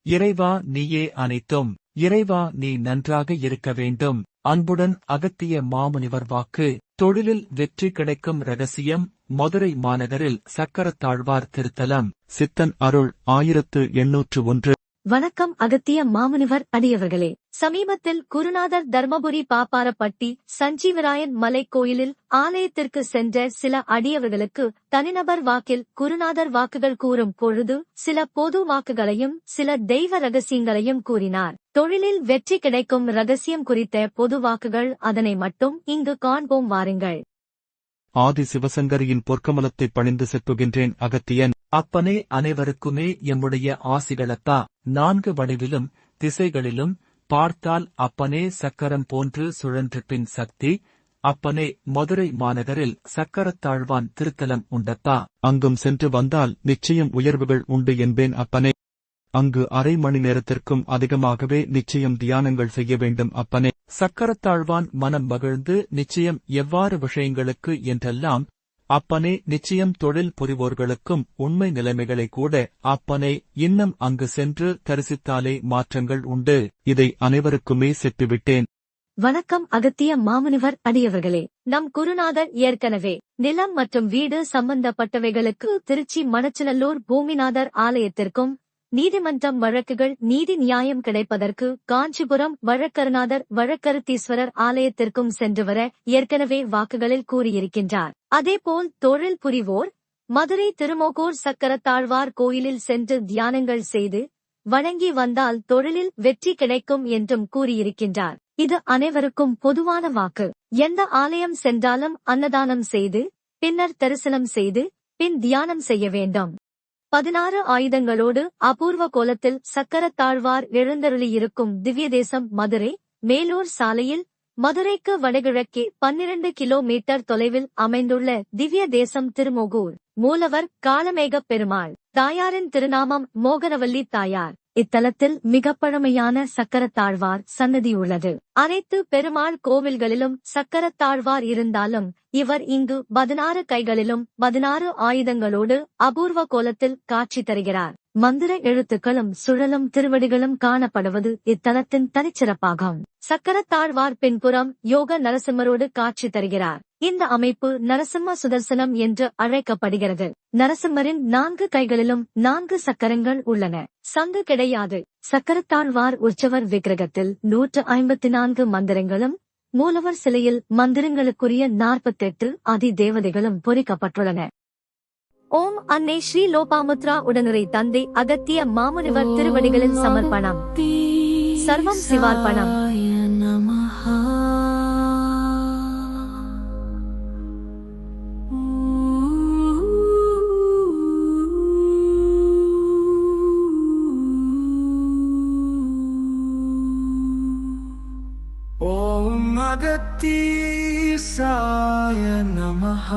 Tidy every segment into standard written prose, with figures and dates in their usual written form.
இறைவா நீயே அனைத்தும். இறைவா நீ நன்றாக இருக்க வேண்டும். அன்புடன் அகத்திய மாமுனிவர் வாக்கு. தொழிலில் வெற்றி கிடைக்கும் ரகசியம். மதுரை மாநகரில் சக்கரத்தாழ்வார் திருத்தலம். சித்தன் அருள் 1801. வணக்கம் அகத்திய மாமுனிவர் அடியவர்களே. சமீபத்தில் குருநாதர் தர்மபுரி பாப்பாரப்பட்டி சஞ்சீவராயன் மலை கோயிலில் ஆலயத்திற்கு சென்ற சில அடியவர்களுக்கு தனிநபர் வாக்கில் குருநாதர் வாக்குகள் கூறும் பொழுது சில பொது வாக்குகளையும் சில தெய்வ ரகசியங்களையும் கூறினார். தொழிலில் வெற்றி கிடைக்கும் ரகசியம் குறித்த பொது வாக்குகள், அதனை மட்டும் இங்கு காண்போம் வாருங்கள். ஆதி சிவசங்கரியின் பொற்கமலத்தை பணிந்து செப்புகின்றேன் அகத்தியன். அப்பனே அனைவருக்குமே எம்முடைய ஆசிகளப்பா. 4 வடிவிலும் திசைகளிலும் பார்த்தால் அப்பனே சக்கரம் போன்று சுழன்றிருப்பின் சக்தி. அப்பனே மதுரை மாநகரில் சக்கரத்தாழ்வான் திருத்தலம் உண்டப்பா. அங்கும் சென்று வந்தால் நிச்சயம் உயர்வுகள் உண்டு என்பேன் அப்பனே. அங்கு அரை மணி நேரத்திற்கும் அதிகமாகவே நிச்சயம் தியானங்கள் செய்ய வேண்டும் அப்பனே. சக்கரத்தாழ்வான் மனம் மகிழ்ந்து நிச்சயம் எவ்வாறு விஷயங்களுக்கு என்றெல்லாம் அப்பனே நிச்சயம் தொழில் புரிவோர்களுக்கும் உண்மை நிலைமைகளை கூட அப்பனே இன்னும் அங்கு சென்று தரிசித்தாலே மாற்றங்கள் உண்டு. இதை அனைவருக்குமே செப்பிவிட்டேன். வணக்கம் அகத்திய மாமுனிவர் அடியவர்களே. நம் குருநாதர் ஏற்கனவே நிலம் மற்றும் வீடு சம்பந்தப்பட்டவைகளுக்கு திருச்சி மணச்சநல்லூர் பூமிநாதர் ஆலயத்திற்கும், நீதிமன்றம் வழக்குகள் நீதி நியாயம் கிடைப்பதற்கு காஞ்சிபுரம் வழக்கருநாதர் வழக்கருத்தீஸ்வரர் ஆலயத்திற்கும் சென்று வர ஏற்கனவே வாக்குகளில் கூறியிருக்கின்றார். அதேபோல் தொழில் புரிவோர் மதுரை திருமோகூர் சக்கரத்தாழ்வார் கோயிலில் சென்று தியானங்கள் செய்து வணங்கி வந்தால் தொழிலில் வெற்றி கிடைக்கும் என்றும் கூறியிருக்கின்றார். இது அனைவருக்கும் பொதுவான வாக்கு. எந்த ஆலயம் சென்றாலும் அன்னதானம் செய்து பின்னர் தரிசனம் செய்து பின் தியானம் செய்ய வேண்டும். 16 ஆயுதங்களோடு அபூர்வ கோலத்தில் சக்கரத்தாழ்வார் எழுந்தருளியிருக்கும் திவ்ய தேசம் மதுரை மேலூர் சாலையில் மதுரைக்கு வடகிழக்கே 12 கிலோமீட்டர் தொலைவில் அமைந்துள்ள திவ்ய தேசம் திருமோகூர். மூலவர் காளமேகப் பெருமாள். தாயாரின் திருநாமம் மோகனவல்லி தாயார். இத்தலத்தில் மிக பழமையான சக்கரத்தாழ்வார் சன்னதி உள்ளது. அனைத்து பெருமாள் கோவில்களிலும் சக்கரத்தாழ்வார் இருந்தாலும் இவர் இங்கு 16 கைகளிலும் 16 ஆயுதங்களோடு அபூர்வ கோலத்தில் காட்சி தருகிறார். மந்திர எழுத்துக்களும் சுழலும் திருவடிகளும் காணப்படுவது இத்தலத்தின் தனிச்சிறப்பாகும். சக்கரத்தாழ்வார் பின்புறம் யோக நரசிம்மரோடு காட்சி தருகிறார். இந்த அமைப்பு நரசிம்ம சுதர்சனம் என்று அழைக்கப்படுகிறது. நரசிம்மரின் 4 கைகளிலும் 4 சக்கரங்கள் உள்ளன. சங்கு கிடையாது. சக்கரத்தாழ்வார் உற்சவர் விக்கிரகத்தில் 154 மந்திரங்களும், மூலவர் சிலையில் மந்திரங்களுக்குரிய 48 அதி தேவதைகளும் பொறிக்கப்பட்டுள்ளன. ஓம் அன்னை ஸ்ரீ லோபாமுத்ரா உடனுரை தந்தை அகத்திய மாமுனிவர் திருவடிகளில் சமர்ப்பணம். சர்வம் சிவார்ப்பணம். ஓம் அகத்தீசாய நமஹ.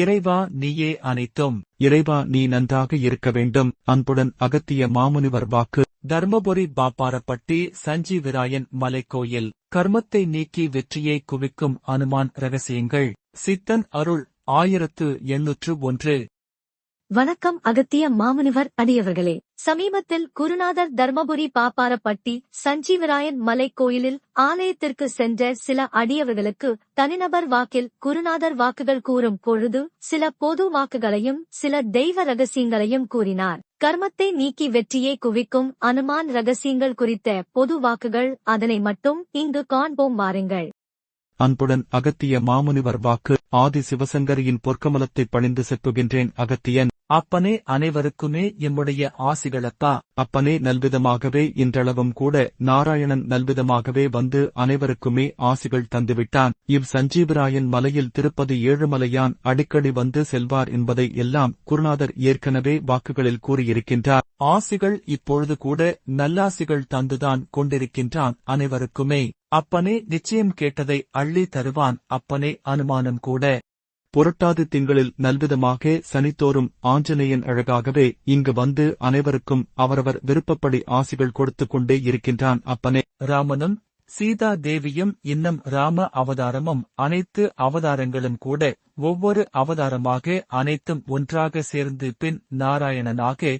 இறைவா நீயே அனைத்தும். இறைவா நீ நன்றாக இருக்க வேண்டும். அன்புடன் அகத்திய மாமுனிவர் வாக்கு. தர்மபுரி பாப்பாரப்பட்டி சஞ்சீவராயன் மலைக்கோயில். கர்மத்தை நீக்கி வெற்றியை குவிக்கும் அனுமான் ரகசியங்கள். சித்தன் அருள் 1801. வணக்கம் அகத்திய மாமுனிவர் அடியவர்களே. சமீபத்தில் குருநாதர் தர்மபுரி பாப்பாரப்பட்டி சஞ்சீவராயன் மலை கோயிலில் ஆலயத்திற்கு சென்ற சில அடியவர்களுக்கு தனிநபர் வாக்கில் குருநாதர் வாக்குகள் கூறும் பொழுது சில பொது வாக்குகளையும் சில தெய்வ ரகசியங்களையும் கூறினார். கர்மத்தை நீக்கி வெற்றியை குவிக்கும் அனுமான் ரகசியங்கள் குறித்த பொது வாக்குகள், அதனை மட்டும் இங்கு காண்போம் வாருங்கள். அன்புடன் அகத்திய மாமுனிவர் வாக்கு. ஆதி சிவசங்கரியின் பொற்கமலத்தை பணிந்து செப்புகின்றேன் அகத்தியன். அப்பனே அனைவருக்குமே எம்முடைய ஆசிகளப்பா. அப்பனே நல்விதமாகவே இன்றளவும் கூட நாராயணன் நல்விதமாகவே வந்து அனைவருக்குமே ஆசிகள் தந்துவிட்டான். சஞ்சீவராயன் மலையில் திருப்பதி ஏழுமலையான் அடிக்கடி வந்து செல்வார் என்பதை எல்லாம் குருநாதர் ஏற்கனவே வாக்குகளில் கூறியிருக்கின்றார். ஆசிகள் இப்பொழுது கூட நல்லாசிகள் தந்துதான் கொண்டிருக்கின்றான் அனைவருக்குமே. அப்பனே நிச்சயம் கேட்டதை அள்ளி தருவான் அப்பனே அனுமானம் கூட. புரட்டாதி திங்களில் நல்விதமாக சனித்தோறும் ஆஞ்சநேயன் அழகாகவே இங்கு வந்து அனைவருக்கும் அவரவர் விருப்பப்படி ஆசிகள் கொடுத்துக் கொண்டே இருக்கின்றான் அப்பனே. ராமனும் சீதா தேவியும் இன்னும் ராம அவதாரமும் அனைத்து அவதாரங்களும் கூட ஒவ்வொரு அவதாரமாக அனைத்தும் ஒன்றாக சேர்ந்து பின் நாராயணனாக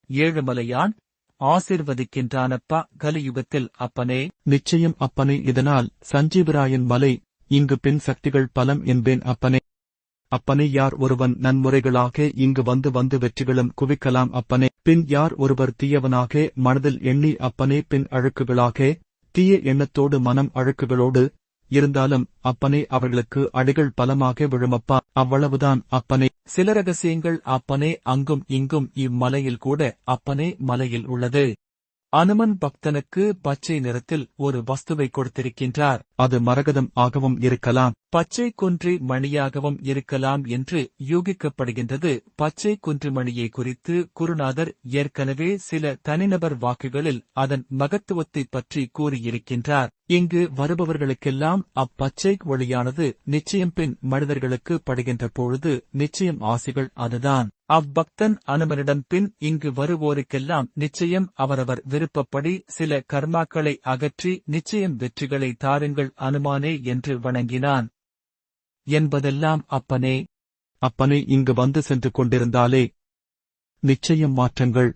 ஏழுமலையான் ஆசிர்வதிக்கின்றானப்பா கலியுகத்தில் அப்பனே. நிச்சயம் அப்பனே. இதனால் சஞ்சீவராயன் மலை இங்கு பின் சக்திகள் பலம் என்பேன் அப்பனே. அப்பனே யார் ஒருவன் நன்முறைகளாக இங்கு வந்து வெற்றிகளும் குவிக்கலாம் அப்பனே. பின் யார் ஒருவர் தீயவனாக மனதில் எண்ணி அப்பனே பின் அழுக்குகளாக தீய எண்ணத்தோடு மனம் அழுக்குகளோடு இருந்தாலும் அப்பனே அவர்களுக்கு அடிகள் பலமாக விழுமப்பா. அவ்வளவுதான் அப்பனே. சில ரகசியங்கள் அப்பனே அங்கும் இங்கும் இம்மலையில் கூட அப்பனே மலையில் உள்ளது. அனுமன் பக்தனுக்கு பச்சை நிறத்தில் ஒரு வஸ்துவை கொடுத்திருக்கின்றார். அது மரகதம் ஆகவும் இருக்கலாம், பச்சை குன்றி மணியாகவும் இருக்கலாம் என்று யூகிக்கப்படுகின்றது. பச்சை குன்று மணியை குறித்து குருநாதர் ஏற்கனவே சில தனிநபர் வாக்குகளில் அதன் மகத்துவத்தைப் பற்றி கூறியிருக்கின்றார். இங்கு வருபவர்களுக்கெல்லாம் அப்பச்சை ஒளியானது நிச்சயம் பின் மனிதர்களுக்கு படுகின்ற பொழுது நிச்சயம் ஆசிகள் அதுதான். அவ்வக்தன் அனுமனிடம் பின் இங்கு வருவோருக்கெல்லாம் நிச்சயம் அவரவர் விருப்பப்படி சில கர்மாக்களை அகற்றி நிச்சயம் வெற்றிகளை தாருங்கள் அனுமானே என்று வணங்கினான் என்பதெல்லாம் அப்பனே. அப்பனே இங்கு வந்து சென்று கொண்டிருந்தாலே நிச்சயம் மாற்றங்கள்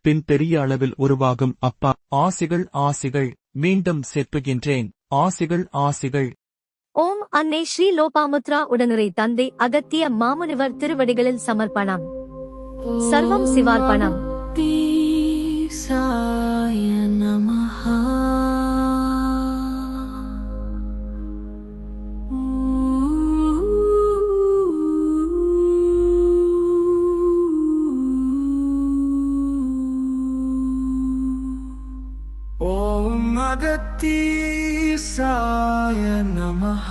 பின் பெரிய அளவில் உருவாகும் அப்பா. ஆசிகள் ஆசிகள். மீண்டும் செப்புகின்றேன். ஆசிகள் ஆசிகள். ஓம் அன்னை ஸ்ரீ லோபாமுத்ரா உடனுரை தந்தை அகத்திய மாமுனிவர் திருவடிகளில் சமர்ப்பணம். சர்வம் சிவார்ப்பணம். சாய நமஹ. ஓம் அகத்தீசாய நமஹ.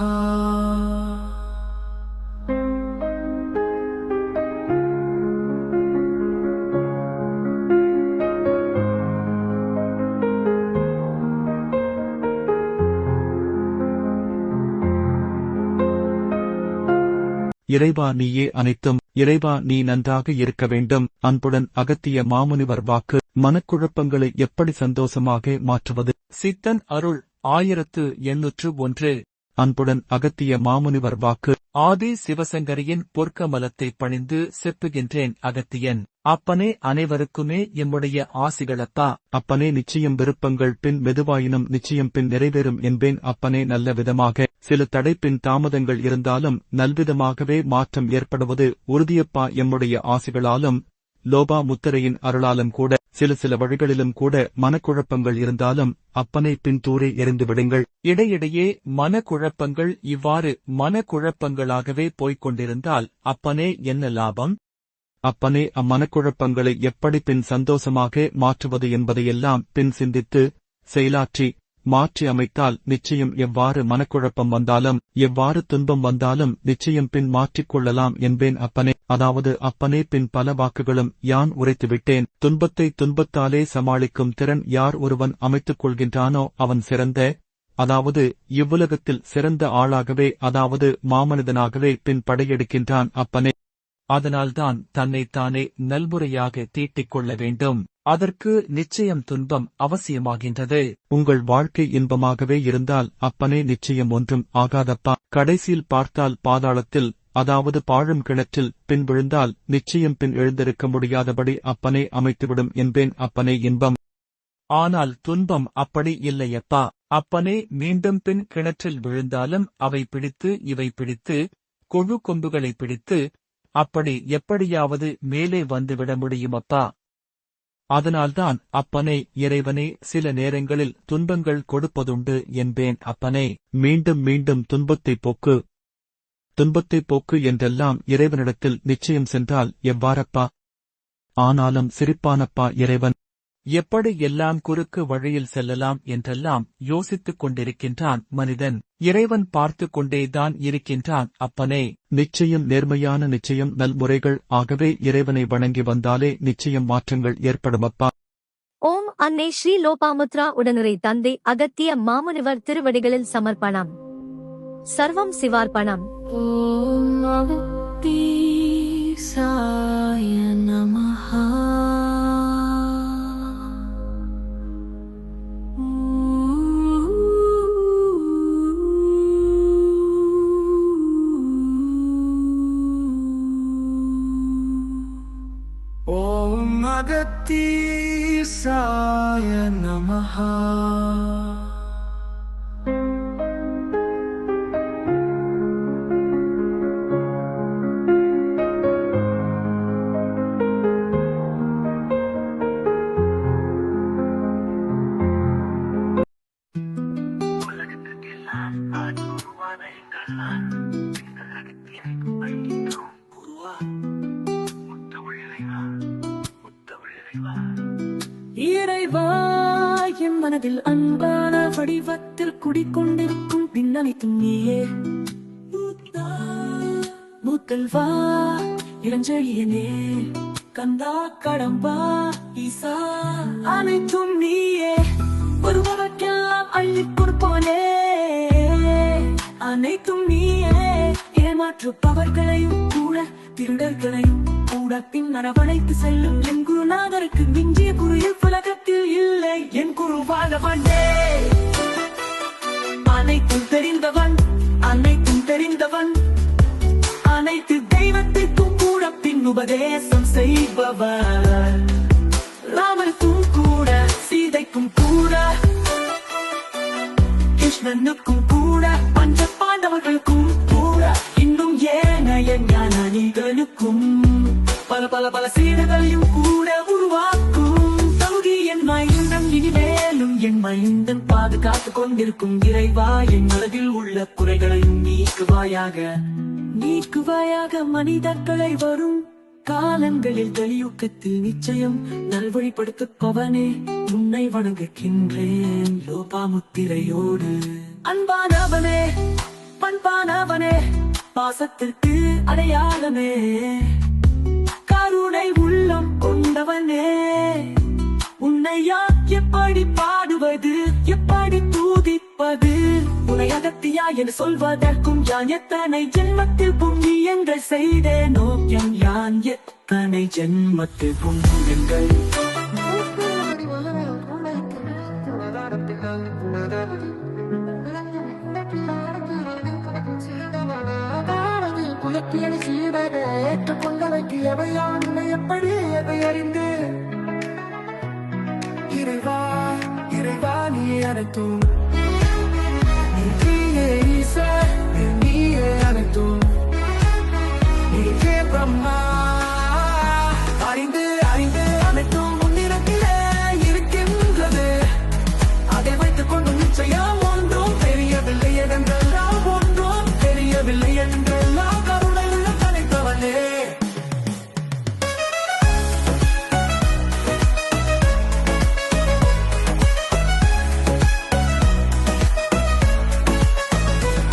இறைவா நீயே அனைத்தும். இறைவா நீ நன்றாக இருக்க வேண்டும். அன்புடன் அகத்திய மாமுனிவர் வாக்கு. மனக்குழப்பங்களை எப்படி சந்தோஷமாக மாற்றுவது? சித்தன் அருள் 1801. அன்புடன் அகத்திய மாமுனிவர் வாக்கு. ஆதி சிவசங்கரியின் பொற்கமலத்தை பணிந்து செப்புகின்றேன் அகத்தியன். அப்பனே அனைவருக்குமே எம்முடைய ஆசிகளப்பா. அப்பனே நிச்சயம் விருப்பங்கள் பின் மெதுவாயினும் நிச்சயம் பின் நிறைவேறும் என்பேன் அப்பனே நல்ல விதமாக. சில தடைப்பின் தாமதங்கள் இருந்தாலும் நல்விதமாகவே மாற்றம் ஏற்படுவது உறுதியப்பா. எம்முடைய ஆசிகளாலும் லோபா முத்திரையின் அருளாலும் கூட சில வழிகளிலும் கூட மனக்குழப்பங்கள் இருந்தாலும் அப்பனை பின் தூரே எறிந்து விடுங்கள். இடையிடையே மனக்குழப்பங்கள் இவ்வாறு மனக்குழப்பங்களாகவே போய்க் கொண்டிருந்தால் அப்பனே என்ன லாபம்? அப்பனே அம்மனக்குழப்பங்களை எப்படி பின் சந்தோஷமாக மாற்றுவது என்பதையெல்லாம் பின் சிந்தித்து செயலாற்றி மாற்றி அமைத்தால் நிச்சயம் எவ்வாறு மனக்குழப்பம் வந்தாலும் எவ்வாறு துன்பம் வந்தாலும் நிச்சயம் பின் மாற்றிக்கொள்ளலாம் என்பேன் அப்பனே. அதாவது அப்பனே பின் பல வாக்குகளும் யான் உரைத்துவிட்டேன். துன்பத்தை துன்பத்தாலே சமாளிக்கும் திறன் யார் ஒருவன் அமைத்துக் கொள்கின்றானோ அவன் சிறந்த, அதாவது இவ்வுலகத்தில் சிறந்த ஆளாகவே, அதாவது மாமனிதனாகவே பின் படையெடுக்கின்றான் அப்பனே. அதனால்தான் தன்னைத்தானே நல்முறையாக தீட்டிக் கொள்ள வேண்டும். அதற்கு நிச்சயம் துன்பம் அவசியமாகின்றது. உங்கள் வாழ்க்கை இன்பமாகவே இருந்தால் அப்பனே நிச்சயம் ஒன்றும் ஆகாதப்பா. கடைசியில் பார்த்தால் பாதாளத்தில், அதாவது பாழும் கிணற்றில் பின் விழுந்தால் நிச்சயம் பின் எழுந்திருக்க முடியாதபடி அப்பனே அமைத்துவிடும் என்பேன் அப்பனே இன்பம். ஆனால் துன்பம் அப்படி இல்லையப்பா. அப்பனே மீண்டும் பின் கிணற்றில் விழுந்தாலும் அவை பிடித்து இவை பிடித்து கொழு கொம்புகளை பிடித்து அப்படி எப்படியாவது மேலே வந்துவிட முடியுமப்பா. அதனால்தான் அப்பனே இறைவனே சில நேரங்களில் துன்பங்கள் கொடுப்பதுண்டு என்பேன் அப்பனே. மீண்டும் மீண்டும் துன்பத்தைப் போக்கு துன்பத்தைப் போக்கு என்றெல்லாம் இறைவனிடத்தில் நிச்சயம் சென்றால் எவ்வாறப்பா? ஆனாலும் சிரிப்பானப்பா இறைவன். எப்படி எல்லாம் குறுக்கு வழியில் செல்லலாம் என்றெல்லாம் யோசித்துக் கொண்டிருக்கின்றான் மனிதன். இறைவன் பார்த்து கொண்டேதான் இருக்கின்றான் அப்பனே. நிச்சயம் நேர்மையான நிச்சயம் நல்முறைகள். ஆகவே இறைவனை வணங்கி வந்தாலே நிச்சயம் மாற்றங்கள் ஏற்படுமப்பா. ஓம் அன்னை ஸ்ரீ லோபாமுத்ரா உடனுரை தந்தை அகத்திய மாமுனிவர் திருவடிகளில் சமர்ப்பணம். சர்வம் சிவார்ப்பணம். ஓம் அகத்தீசாய நமஹ. ஓம் அகத்தீசாய நமஹ. இறைவா, என் மனதில் அன்பான வடிவத்தில் குடிக்கொண்டிருக்கும் பின்னணித்தும் நீயே. முதல்வா, இளஞ்செழியனே, கந்தா கடம்பா ஈசா, அனைத்தும் நீயே. ஒருவருக்கெல்லாம் அள்ளிக் கொடுப்பவனே, அனைத்தும் நீயே. ஏமாற்றுப்பவர்களையும் கூட, திருடர்களையும் கூட பின் அரவணைத்து செல்லும் என் குருநாதருக்கு மிஞ்சிய குரு உலகத்தில் இல்லை. என் குருவானவனே, அனைத்தும் தெரிந்தவன், அனைத்தும் தெரிந்தவன், அனைத்து தெய்வத்திற்கும் கூட பின் உபதேசம் செய்பவர். ராமனுக்கும் கூட, சீதைக்கும் கூட, கிருஷ்ணனுக்கும் கூட, பஞ்ச பாண்டவர்களுக்கும் கூட, இன்னும் ஏனைய ஞானிகளுக்கும் பல பல பல சீடர்களையும் கூட உருவாக்கும் தகுதி என் மைந்தன். இனிமேலும் என் மைந்தன் பாதுகாத்துக் கொண்டிருக்கும் இறைவா, என் மனதில் உள்ள குறைகளையும் நீக்குவாயாக, நீக்குவாயாக. மனிதர்களை வரும் காலங்களில் கலியுகத்தில் நிச்சயம் நல்வழிப்படுத்துபவனே, உன்னை வணங்குகின்றேன் லோபாமுத்திரையோடு. அன்பானவனே, பண்பானவனே, பாசத்திற்கு அடையாளமே, கருணை உள்ளம் கொண்டவனே, உன்னை யார் எப்படி பாடுவது, எப்படி தூதிப்பது? உன்னை அகத்தியா என்று சொல்வதற்கும் யான் எத்தனை ஜென்மத்தில் புண்ணியங்கள் செய்தேனோ, யான் எத்தனை ஜென்மத்தில் புண்ணியங்கள். ஏற்றுக்கொண்டவைக்கு எவையான் உன்னை எப்படி எதை அறிந்து? இறைவா, இறைவா, நீ அனைத்தும், நீயே ஈசா, நீயே அனைத்தும், நீயே பிரம்மா. அறிந்து அறிந்து அனைத்தும் முன்னிறத்திலே இருக்கின்றது. அதை வைத்துக் கொண்டு நிச்சயம் ஒன்றும் தெரியவில்லை என்றெல்லாம், ஒன்றும் தெரியவில்லை என்றெல்லாம் கருணை உள்ள கலைத்தவனே.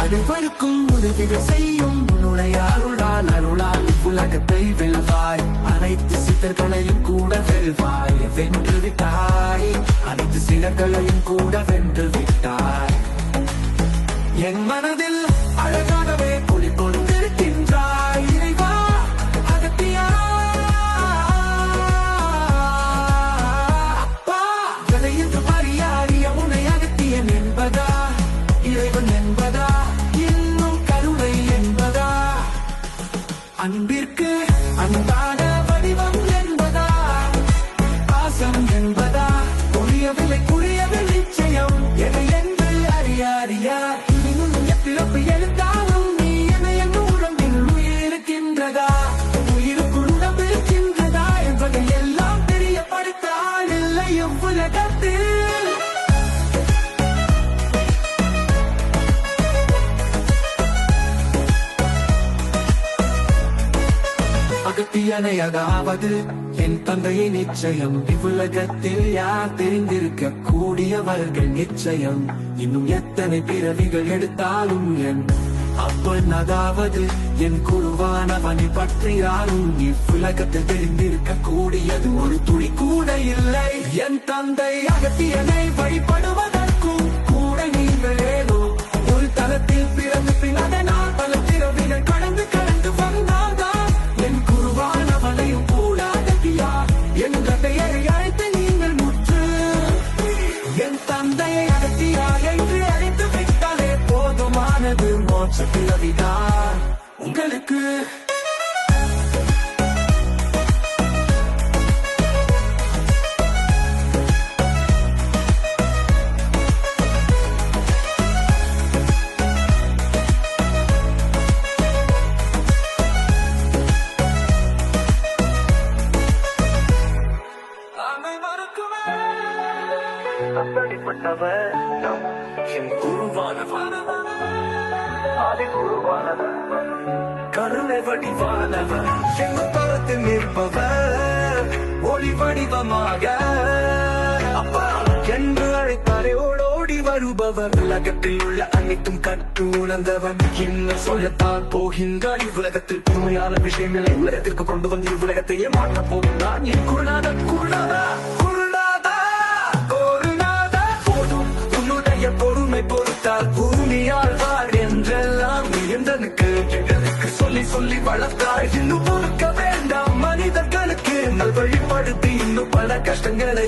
அனைவருக்கும் உதவிகள் செய்யும் உன்னுடைய அருளால், அருளால் உலகத்தை வெல்வாய். அனைத்து சித்தர்களையும் கூட வெல்வாய், வென்று விட்டாய். அனைத்து சிலர்களையும் கூட வென்று விட்டாய். என் மனதில் அழகாகவே குடிக்கொண்டிருக்கின்றாய் இறைவா, அகத்தியா. அப்பா, கதை என்று அறிய உன்னை அகத்தியன் என்பதா, இறைவன் என்பதா, இன்னும் கருணை என்பதா, அன்பிற்கு அன்பான வடிவம் என்பதா, பாசம் என்பதா, புரியவில்லை புரியவில்லை நிச்சயம் எதை என்று அறிய அறிய. பிறப்பு எழுத்தாலும் நீ என என் உடம்பில் உயிர்க்கின்றதா, உயிருக்குள் உடம்பு இருக்கின்றதா என்பதை எல்லாம் தெரியப்படுத்தால் இல்லை உலகத்தில். அகத்தியனை அதாவது என் தந்தையை நிச்சயம் இவ்வுலகத்தில் யார் தெரிந்திருக்க கூடியவர்கள் நிச்சயம். இன்னும் எத்தனை பிறவிகள் எடுத்தாலும் என் அப்பன் அதாவது என் குருவானவனை பற்றி யாரும் இவ்வுலகத்தில் தெரிந்திருக்க கூடியது ஒரு துளி கூட இல்லை. என் தந்தை அகத்தியனை வழிபடுவதற்கும் கூட நீங்கள் ஏதோ ஒரு தளத்தில் பிறந்து வளர்த்தவர் என் குருவானவர் ஆதி குருவானவர் கருணை வடிவானவர் எங்கு பலத்தில் நிற்பவர் ஒளி வடிவமாக அப்பா என்று அழைத்தாரே ஓடோடி வருபவர் உலகத்தில் உள்ள அனைத்தும் கற்று உணர்ந்தவன் இன்னும் சொல்லத்தான் போகின்றான் இவ்வுலகத்தில் புதுமையான விஷயங்களை உலகத்திற்கு கொண்டு வந்து இவ்வுலகத்தையே மாற்றப் போகின்றான் என் குருநாதா குருநாதா குருநாதா குருநாதா போதும் உன்னுடைய பொறுமை பொறுத்தால் பூமியால் வாழ் என்றெல்லாம் உயர்ந்தனுக்கு எங்களுக்கு சொல்லி சொல்லி வளர்த்தாள் இன்னும் பொறுக்க வேண்டாம் மனிதர்களுக்கு நல்வழிப்படுத்தி இன்னும் பல கஷ்டங்களை